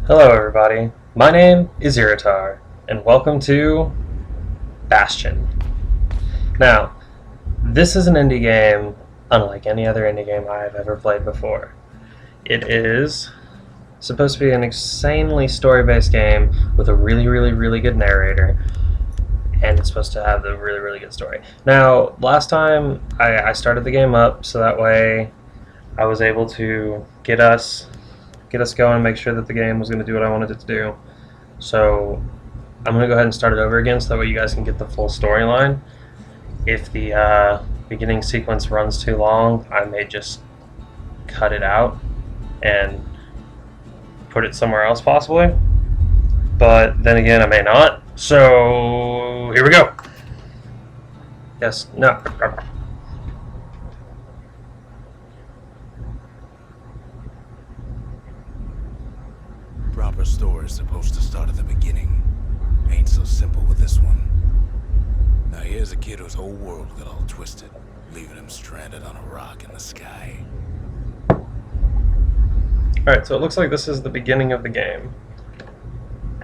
Hello everybody, my name is Irit, and welcome to Bastion. Now, this is an indie game unlike any other indie game I have ever played before. It is supposed to be an insanely story-based game with a really good narrator, and it's supposed to have a really good story. Now, last time I started the game up so that way I was able to get us going and make sure that the game was going to do what I wanted it to do. So I'm going to go ahead and start it over again so that way you guys can get the full storyline. If the beginning sequence runs too long, I may just cut it out and put it somewhere else possibly. But then again, I may not. So here we go. Yes, no. Proper story is supposed to start at the beginning. Ain't so simple with this one. Now here's a kid whose whole world got all twisted, leaving him stranded on a rock in the sky. Alright, so it looks like this is the beginning of the game.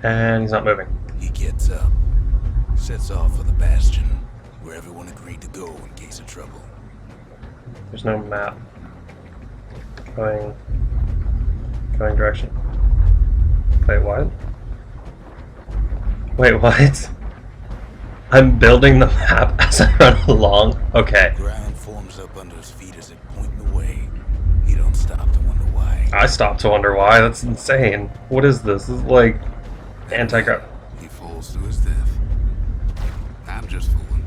And he's not moving. He gets up, sets off for the Bastion, where everyone agreed to go in case of trouble. There's no map. Going direction. Wait, what? Wait, what? I'm building the map as I run along? Okay. Ground forms up under his feet as it point the way. He don't stop to wonder why. I stopped to wonder why. That's insane. What is this? This is like anti-gravity. He falls to his death. I'm just fooling.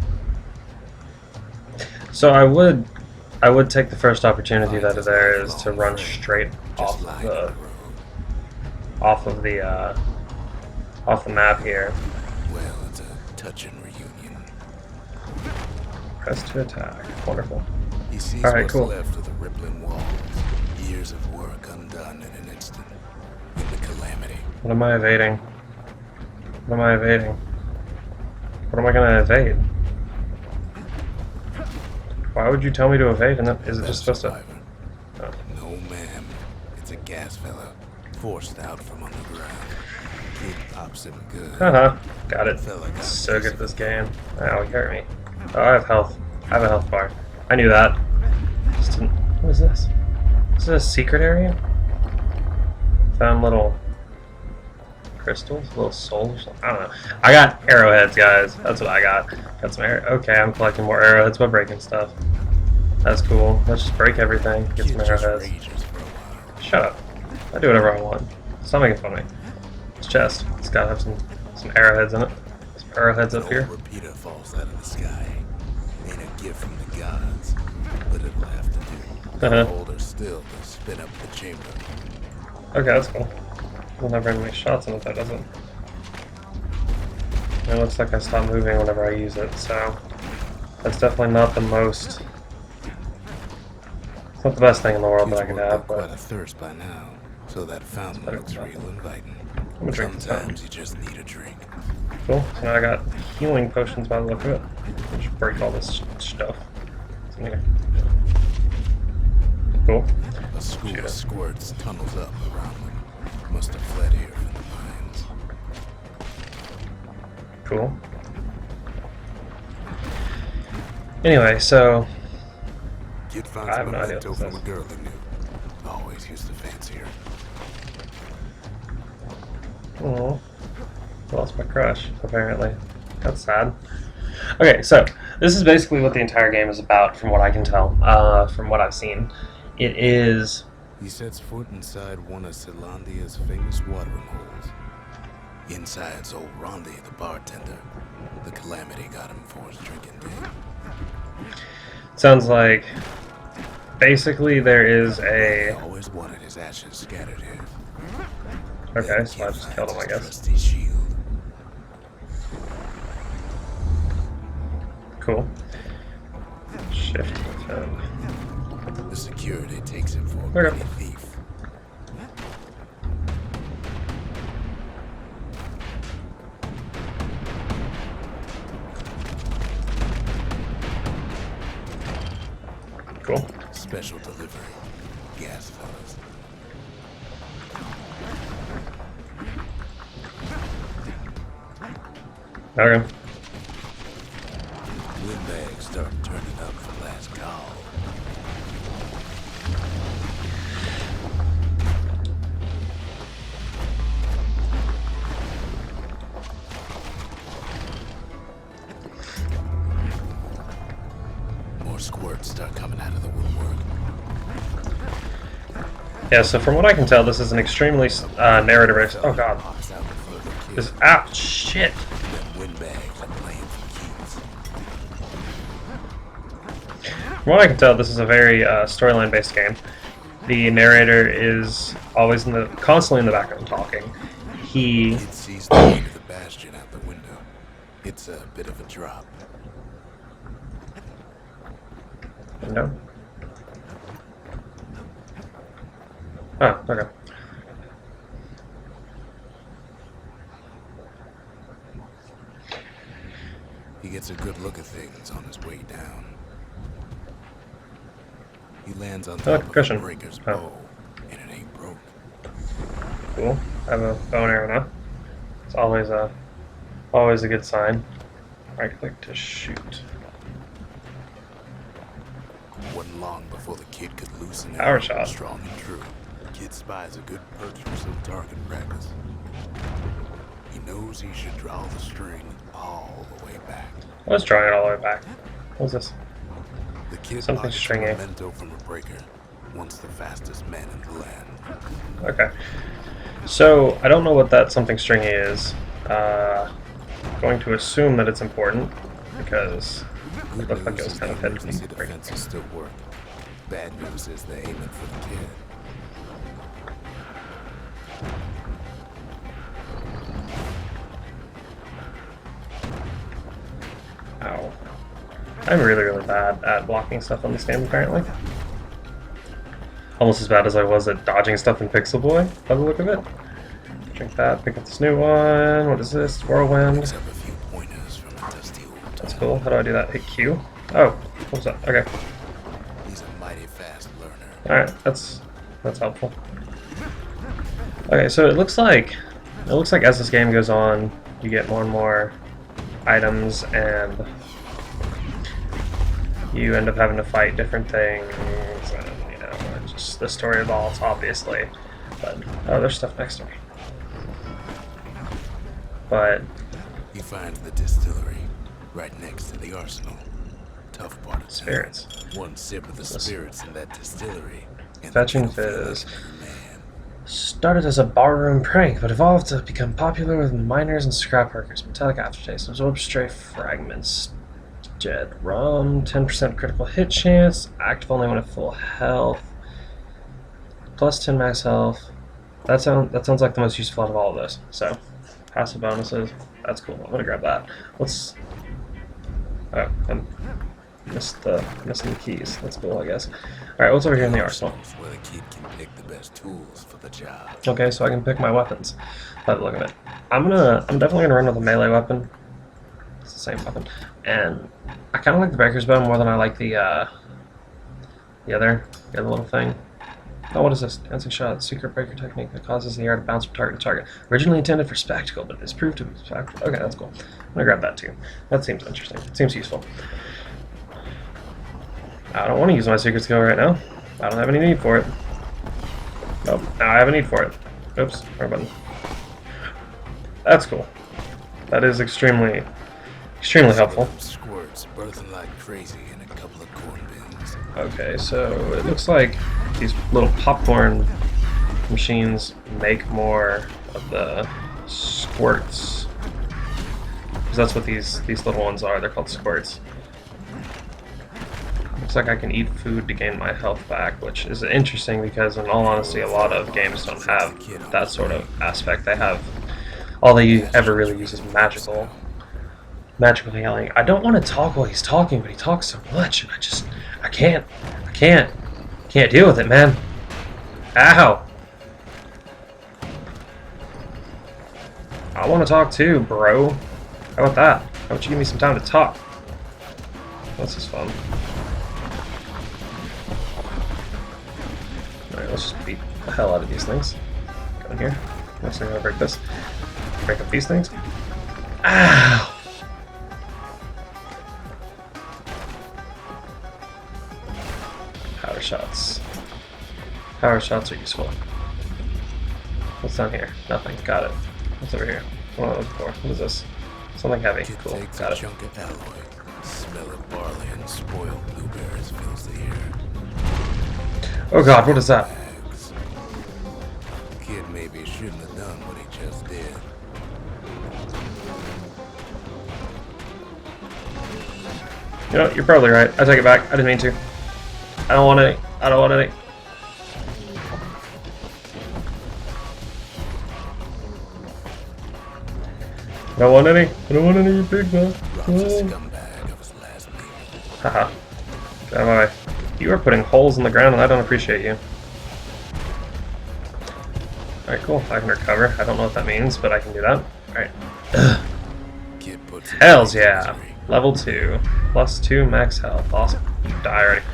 So I would take the first opportunity that there is to run straight off the map here. Well, it's a touching reunion. Press to attack. Wonderful. He sees All right, what's cool. left of the rippling walls. Years of work undone in an instant. In the calamity. What am I evading? What am I evading? What am I gonna evade? Why would you tell me to evade? And is it just supposed to? Oh. No, ma'am. It's a gas fella. Forced out from underground. Kid pops him good. Got it. So good at this game. Ow, he hurt me. Oh, I have health. I have a health bar. I knew that. Just didn't. What is this? Is this a secret area? Found little crystals, little souls. I don't know. I got arrowheads, guys. That's what I got. Got some arrow. Okay, I'm collecting more arrowheads by breaking stuff. That's cool. Let's just break everything. Get some arrowheads. Shut up. I do whatever I want. Stop making fun of me. This chest. It's gotta have some arrowheads in it. Some arrowheads up here. Repeater falls out of the sky. Ain't a gift from the gods, but it'll have to do. Hold her still to spin up the chamber. Okay, that's cool. We'll never have any shots in it, that doesn't. It looks like I stop moving whenever I use it, so that's definitely not the most. It's not the best thing in the world that I could have, but quite a thirst by now, so that fountain looks real inviting. I'm gonna drink this Sometimes you just need a drink. Cool. So now I got healing potions by the look of it. I'll just break all this stuff. It's in here. Cool. A school of squirts tunnels up around them. Must have fled here from the mines. Cool. Anyway, so Kid finds I have no idea memento what this from is. a girl he knew. Always used to fancy her. Oh, lost my crush, apparently. That's sad. Okay, so this is basically what the entire game is about, from what I can tell, from what I've seen. It is. He sets foot inside one of Zealandia's famous watering holes. Inside's old Rondi, the bartender. The calamity got him for his drinking day. Sounds like basically there is a. Always wanted his ashes scattered here. Okay, so I just killed him, I guess. Trusty shield. Cool. Shift him. The security takes him for a Okay. petty thief. Cool. Special delivery. Gas fellas. Okay. Windbags start turning up for last call. More squirts start coming out of the woodwork. Yeah, so from what I can tell, this is an extremely narrator-based... Oh, God. Pops out before the kid. This... Ah, shit! Then windbags are playing for keys. From what I can tell, this is a very storyline-based game. The narrator is always constantly in the background talking. He... Kid sees the light of the Bastion out the window. It's a bit of a drop. No. Oh, okay. He gets a good look at things on his way down. He lands on top of cushion. a breaker's Oh. bow, and it ain't broke. Cool. I have a bow and arrow now. It's always a good sign. Right click to shoot. Wasn't long before the kid could loosen it. Power shot. Strong and true. Kid spies a good perch for some target practice. He knows he should draw the string all the way back. I was drawing it all the way back. What's this? The kid Something pockets stringy. a memento from a breaker. Once the fastest man in the land. Okay. So, I don't know what that something stringy is. Going to assume that it's important, because Good it looked like it news was is kind of the hidden. emergency defenses still work. Bad news is they're aiming for the kid. Ow. I'm really, really bad at blocking stuff on this game, apparently. Almost as bad as I was at dodging stuff in Pixel Boy, by the look of it. Drink that, pick up this new one. What is this? Whirlwind. Picks up a few pointers from a dusty old That's toy. cool. How do I do that? Hit Q? Oh, what was that? Okay. He's a mighty fast learner. Alright, that's helpful. Okay, so it looks like as this game goes on, you get more and more items, and you end up having to fight different things, and you know, just the story evolves, obviously. But oh, there's stuff next to me. But He finds the distillery right next to the arsenal. Tough part of town. spirits. One sip of the spirits in that distillery. And Fetching the kid will feel fizz. like a new man. Started as a barroom prank, but evolved to become popular with miners and scrap workers. Metallic aftertaste. Absorb stray fragments. Jet rum. 10% critical hit chance. Active only when at full health. Plus 10 max health. That sounds like the most useful out of all of this. So, passive bonuses. That's cool. I'm gonna grab that. Let's. Oh, I missing the keys. That's cool, I guess. All right, what's over here in the arsenal? Where the kid can pick the best tools for the job. Okay, so I can pick my weapons. By the look of it, I'm definitely gonna run with a melee weapon. It's the same weapon, and I kind of like the breaker's bow more than I like the other little thing. Oh, what is this? Dancing shot, secret breaker technique that causes the air to bounce from target to target. Originally intended for spectacle, but it is proved to be spectacle. Okay, that's cool. I'm gonna grab that too. That seems interesting. It seems useful. I don't want to use my secret skill right now. I don't have any need for it. Nope, now I have a need for it. Oops, wrong button. That's cool. That is extremely helpful. Squirts birthing like crazy in a couple of corn bins. Okay, so it looks like these little popcorn machines make more of the squirts. Because that's what these little ones are. They're called squirts. Looks like I can eat food to gain my health back, which is interesting because, in all honesty, a lot of games don't have that sort of aspect. They have all they ever really use is magical healing. I don't want to talk while he's talking, but he talks so much, and I can't deal with it, man. Ow! I want to talk too, bro. How about that? How about you give me some time to talk? This is fun. Alright, let's just beat the hell out of these things. Go in here. Next thing I'm gonna break this. Break up these things. Ow! shots. Power shots are useful. What's down here? Nothing. Got it. What's over here? What am I looking for? What is this? Something heavy. Kid Cool. takes Got a it. chunk of alloy. Smell of barley and spoiled blueberries fills the air. Oh god, what is that? Bags. Kid maybe shouldn't have done what he just did. You know, you're probably right. I take it back. I didn't mean to. I don't want any. I don't want any. I don't want any. I don't want any big man. Rob's a scumbag of his last name. Haha. Get out of my way. You are putting holes in the ground and I don't appreciate you. Alright, cool. I can recover. I don't know what that means, but I can do that. Alright. Kid puts Hells yeah. Level 2. Plus 2 max health. Awesome. Die already.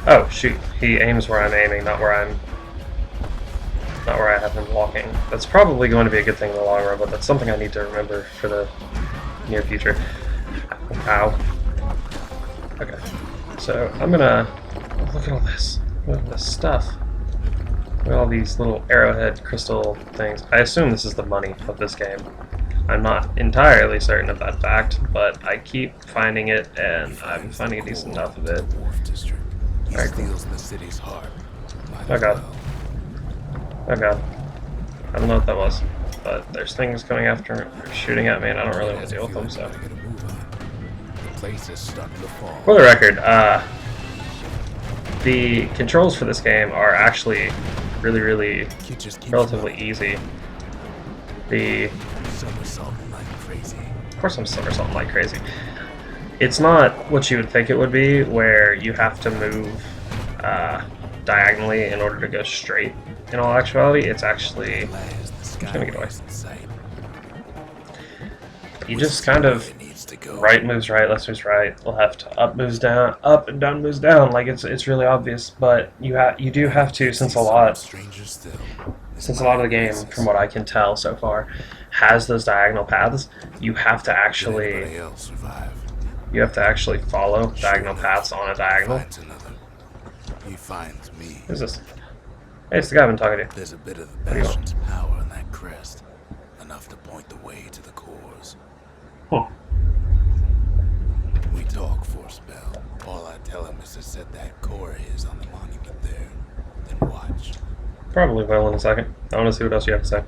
Oh, shoot. He aims where I'm aiming, not where I have been walking. That's probably going to be a good thing in the long run, but that's something I need to remember for the near future. Ow. Okay. So, I'm gonna... Look at all this. Look at this stuff. Look at all these little arrowhead crystal things. I assume this is the money of this game. I'm not entirely certain of that fact, but I keep finding it, and I'm finding a decent enough of it. He Alright, cool. steals the city's heart. Oh god. Oh god. I don't know what that was, but there's things coming after me, or shooting at me, and I don't really want to deal with them, so. The place is starting to fall. For the record, the controls for this game are actually really Kid just keeps relatively running, easy. The somersaulting like crazy. Of course I'm somersaulting like crazy. It's not what you would think it would be, where you have to move diagonally in order to go straight. In all actuality, it's actually... I'm gonna get away. You just kind of... Right moves right, left moves right, left, up moves down, up and down moves down. Like it's really obvious, but you do have to, since a lot of the game, from what I can tell so far, has those diagonal paths. You have to actually follow diagonal paths on a diagonal. He finds me. Who's this? Hey, it's the guy I've been talking to. There's a bit of the Bastion's power in that crest, enough to point the way to the cores. Huh. We talk for a spell. All I tell him is to set that core of his on the monument there. Then watch. Probably will in a second. I want to see what else you have to say.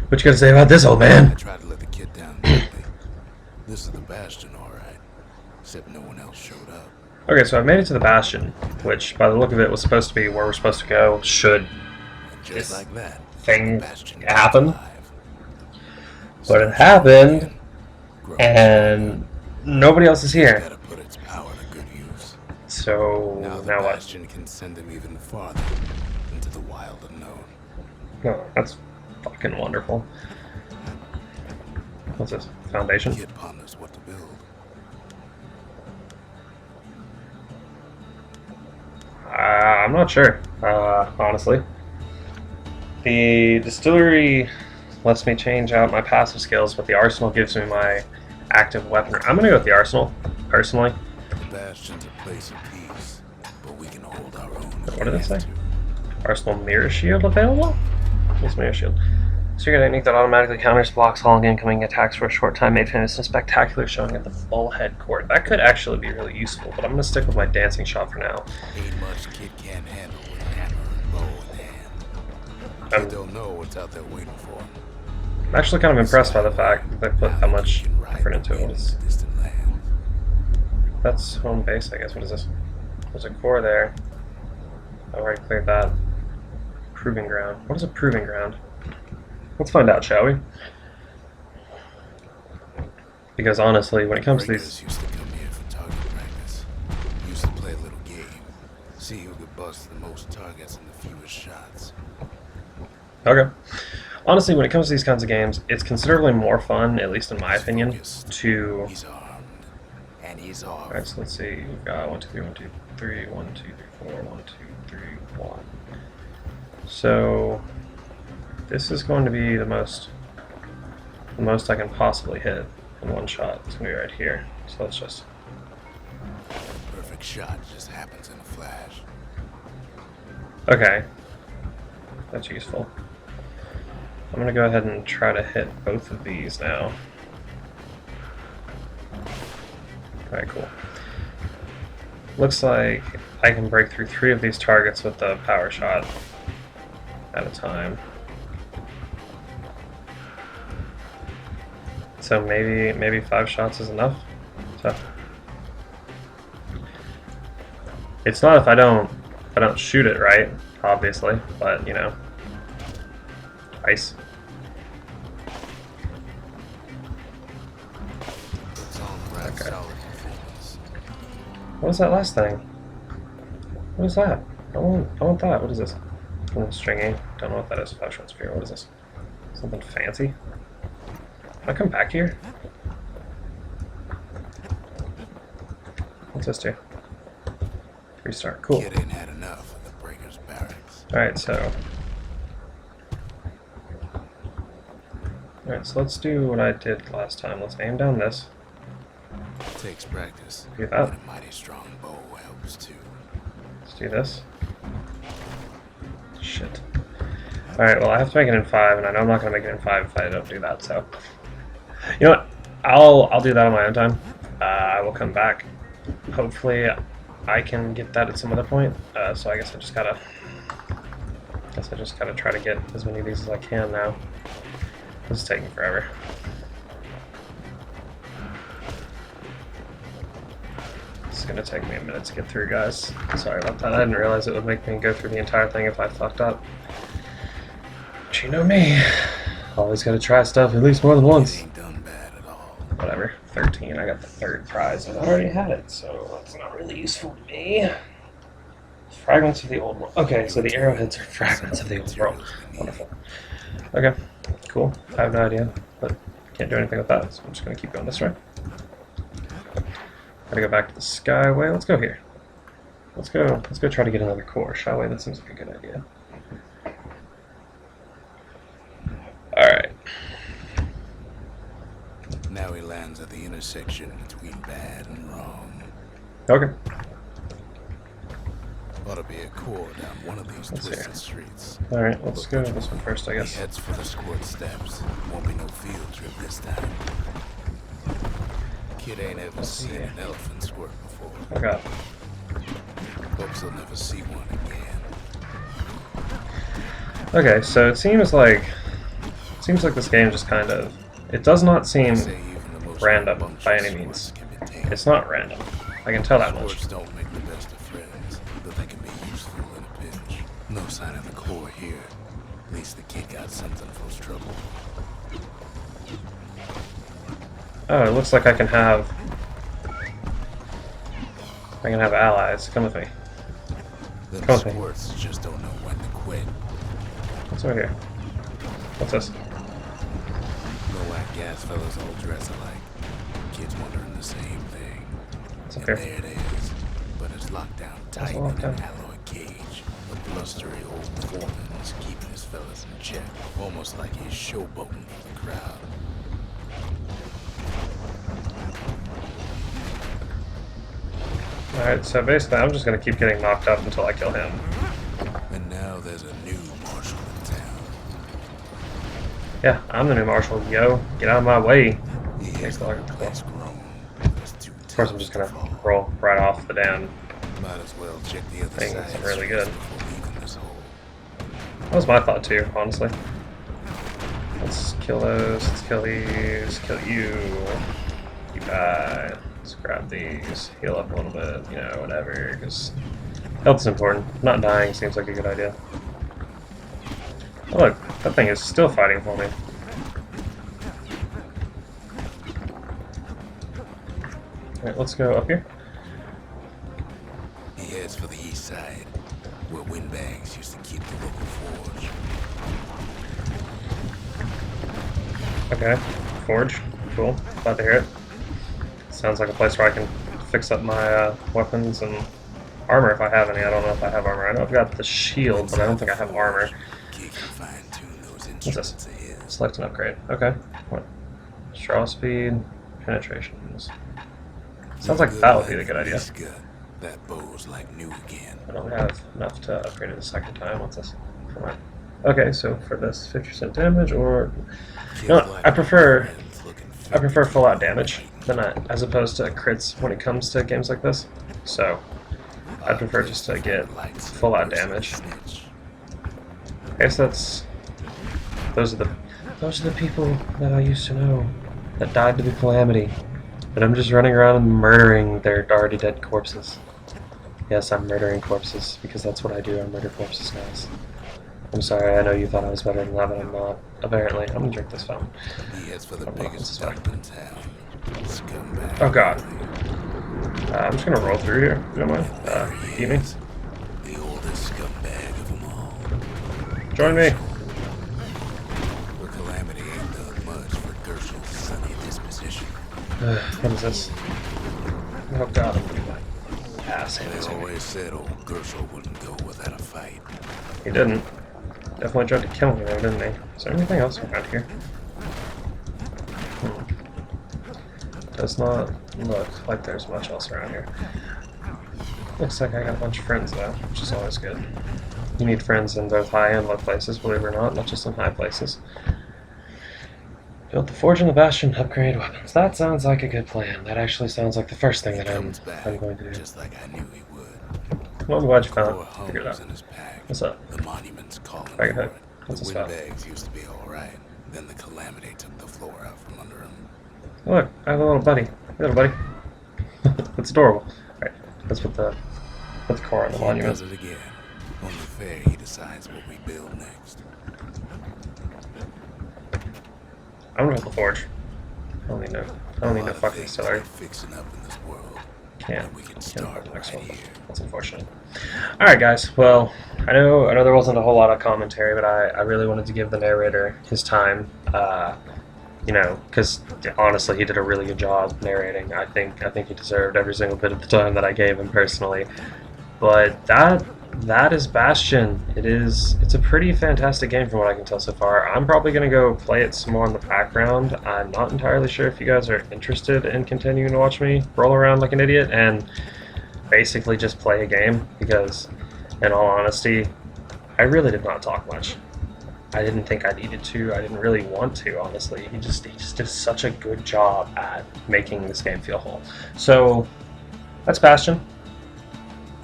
What you got to say about this, old man? I tried to let the kid down gently. This is the Bastion, alright. Except no one else showed up. Okay, so I made it to the Bastion, which, by the look of it, was supposed to be where we're supposed to go, should And just this like that, thing Bastion happen. alive. But it happened, and nobody else is here. Gotta put its power to good use. So, Now the now what? Bastion can send him even farther into the wild unknown. No, that's fucking wonderful. What's this? Foundation? Kid ponders what to build. I'm not sure, honestly. The distillery lets me change out my passive skills, but the arsenal gives me my active weapon. I'm gonna go with the arsenal, personally. The Bastion's a place of peace, but we can hold our own. What did it say? Arsenal mirror shield available? Yes, mirror shield. So you're gonna technique that automatically counters blocks all incoming attacks for a short time, made famous and spectacular, showing at the bullhead court. That could actually be really useful, but I'm gonna stick with my dancing shot for now. Ain't much kid can't handle with hammer and bow in hand. Kid don't know what's out there waiting for him. I'm actually kind of impressed by the fact that they put that much effort into it. Distant land. That's home base, I guess. What is this? There's a core there. I already cleared that. Proving ground. What is a proving ground? Let's find out, shall we? Because honestly, when it comes to Breakers these... used to come here for target practice. Used to play a little game. See who could bust the most targets and the fewest shots. Okay. Honestly, when it comes to these kinds of games, it's considerably more fun, at least in my opinion, to... He's armed. And he's off. Alright, so let's see. We've got 1, 2, 3, 1, 2, 3, 1, 2, 3, 4, 1, 2, 3, 1. So... this is going to be the most I can possibly hit in one shot. It's going to be right here. So let's just... Perfect perfect shot just happens in a flash. Okay. That's useful. I'm gonna go ahead and try to hit both of these now. Alright, cool. Looks like I can break through 3 of these targets with the power shot at a time. So maybe 5 shots is enough. So it's not if I don't shoot it right, obviously, but you know. Ice. Okay. What was that last thing? What is that? I want that. What is this? Stringy. Don't know what that is. Flashlight spear. What is this? Something fancy? Can I come back here? What's this do? Restart. Cool. Kid ain't had enough of the breaker's barracks. Alright, so let's do what I did last time. Let's aim down this. It takes practice. Do that. But a mighty strong bow helps too. Let's do this. Shit. Alright, well I have to make it in 5, and I know I'm not going to make it in 5 if I don't do that, so... You know what? I'll do that on my own time. I will come back. Hopefully I can get that at some other point. So I guess I just gotta try to get as many of these as I can now. This is taking forever. It's gonna take me a minute to get through, guys. Sorry about that. I didn't realize it would make me go through the entire thing if I fucked up. But you know me. Always gotta try stuff at least more than once. Ain't done bad at all. Whatever. 13. I got the 3rd prize, and I already had it, so that's not really useful to me. Fragments of the old world. Okay, so the arrowheads are fragments of the old world. Wonderful. Okay, cool. I have no idea, but can't do anything with that, so I'm just gonna keep going this way. Gotta go back to the Skyway. Let's go here. Let's go try to get another core, shall we? That seems like a good idea. Alright. Now he lands at the intersection between bad and wrong. Okay. Ought to be a core down one of these twisted streets. Alright, let's go this one first, I He guess. heads for the squirt steps. Won't be no field trip this time. Kid ain't ever Let's seen see. an elephant squirt before. Oh god. Hopes he'll never see one again. Okay, so it seems like this game just kind of... It does not seem Say even the most random rambunctious by any squirts means. can be tamed. It's not random. I can tell that much. Squirts don't make the best of friends, but they can be useful in a pinch. No sign of the core here. At least the kid got something for his trouble. Oh, it looks like I can have allies. Come with me. Them Come with me. squirts just don't know when to quit. What's over here? What's this? No whack gas fellas all dress alike. Kids wondering the same thing. What's up And here? there it is. But it's locked down tight in locked an down? alloy cage. A blustery old foreman is keeping his fellas in check. Almost like he's showboating for the crowd. Alright, so basically I'm just gonna keep getting knocked up until I kill him. And now there's a new marshal in town. Yeah, I'm the new marshal, yo. Get out of my way. He has the the place grown. Of course I'm just gonna roll right off the damn... Might as well check the other Thing is side really good. before leaving this hole. That was my thought too, honestly. Let's kill those, let's kill these, kill you. You die. Let's grab these, heal up a little bit, you know, whatever, because health's important. Not dying seems like a good idea. Oh look, that thing is still fighting for me. Alright, let's go up here. He heads for the east side, where windbags used to keep the local forge. Okay, forge, cool, glad to hear it. Sounds like a place where I can fix up my weapons and armor if I have any. I don't know if I have armor. I know I've got the shield, but I don't think I have armor. Kid can fine-tune those What's instruments this? of his. Select an upgrade. Okay. What? Straw speed, penetrations. Sounds like that would be a good idea. He's good, That bow's like new again. I don't have enough to upgrade it a second time. What's this? Come on. Okay, so for this 50% damage, or you know what? I prefer full out damage than as opposed to crits when it comes to games like this. So I prefer just to get full out damage. I guess those are the people that I used to know that died to the calamity. But I'm just running around and murdering their already dead corpses. Yes, I'm murdering corpses because that's what I do. I murder corpses, guys. I'm sorry, I know you thought I was better than that, but I'm not. Apparently. I'm gonna drink this fountain. He heads for the biggest dump in town. Scumbag. Oh god. I'm just gonna roll through here. You don't mind? Eat me. The oldest scumbag of them all. Join me. The calamity ain't done much for Gershel's sunny disposition. What is this? Oh god, I'm getting my ass handed They to me. always said old Gershel wouldn't go without a fight. He didn't. Definitely tried to kill me there, didn't he? Is there anything else around here? Does not look like there's much else around here. Looks like I got a bunch of friends though, which is always good. You need friends in both high and low places, believe it or not just in high places. Build the Forge and the Bastion, upgrade weapons. That sounds like a good plan. That actually sounds like the first thing that I'm going to do. Just like I knew he would. Well, I'm glad you found Four it. Figure it homes out. in his pack. What's up? The monument's calling Back for ahead. it. What's The this about? windbags used to be alright. Then the calamity took the floor out from under him. Look, I have a little buddy. Hey, little buddy. That's adorable. Alright, let's put the core on the He monument. does it again. Only fair he decides what we build next. I'm gonna build the Forge. I don't need no A lot of fucking things distillery. are fixing up in this world. Can't. And we can Can't start build the next right one. here. That's unfortunate. Alright guys, well, I know there wasn't a whole lot of commentary, but I really wanted to give the narrator his time. You know, because honestly, he did a really good job narrating. I think he deserved every single bit of the time that I gave him personally. But that is Bastion. It's a pretty fantastic game from what I can tell so far. I'm probably gonna go play it some more in the background. I'm not entirely sure if you guys are interested in continuing to watch me roll around like an idiot and basically just play a game, because in all honesty, I really did not talk much. I didn't think I needed to. I didn't really want to, honestly. He just did such a good job at making this game feel whole. So that's Bastion.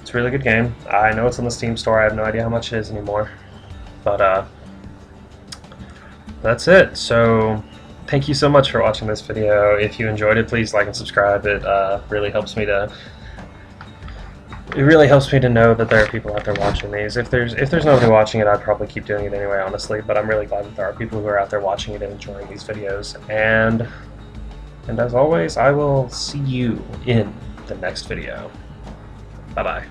It's a really good game. I know it's on the Steam store. I have no idea how much it is anymore. But that's it. So thank you so much for watching this video. If you enjoyed it, please like and subscribe. It really helps me to know that there are people out there watching these. If there's nobody watching it, I'd probably keep doing it anyway, honestly. But I'm really glad that there are people who are out there watching it and enjoying these videos. And as always, I will see you in the next video. Bye-bye.